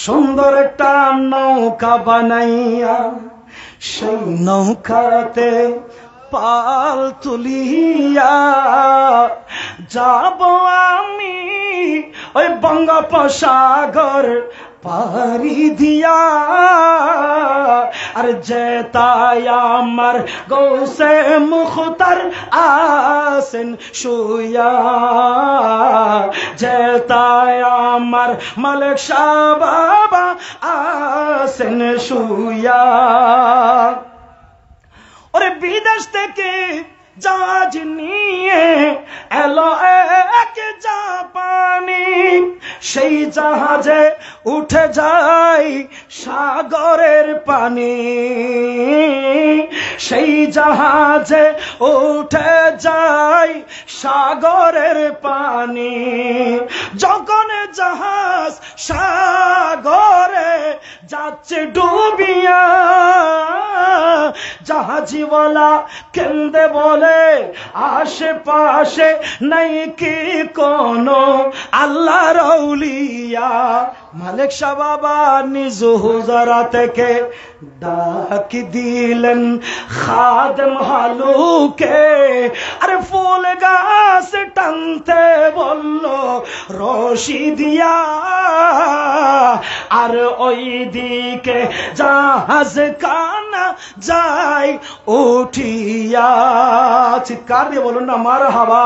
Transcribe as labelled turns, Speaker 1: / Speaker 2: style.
Speaker 1: সুন্দর একটা নৌকা বানাইয়া সেই নৌকাতে পাল তুলিয়া যাব আমি ওই বঙ্গোপসাগর পারি দিয়া। আর যেতাই আমার গৌসে মুখতার আসেন শুয়া, যেতাই আমার মালিক শাহ বাবা আসেন শুয়া। ওরে বিদেশ থেকে জাহাজ নিয়ে এলো এক জাপানি, সেই জাহাজে উঠে যায় সাগরের পানি, সেই জাহাজে উঠে যায় সাগরের পানি। যখন জাহাজ সাগরে যাচ্ছে ডুবিয়া, জাহাজিওয়ালা কেন্দে বলে আশেপাশে নাই কি কোনো আল্লাহর আউলিয়া। মালিক শাহ বাবা নিজ হুজরা থেকে ডাক দিলেন খাদেম হালুকে, আরে ফুল গাছ টানতে বলল রশি দিয়া, আর ওই দিকে জাহাজ কানা যায় উঠিয়া। চিৎকার দিয়ে বলুন না মারহাবা।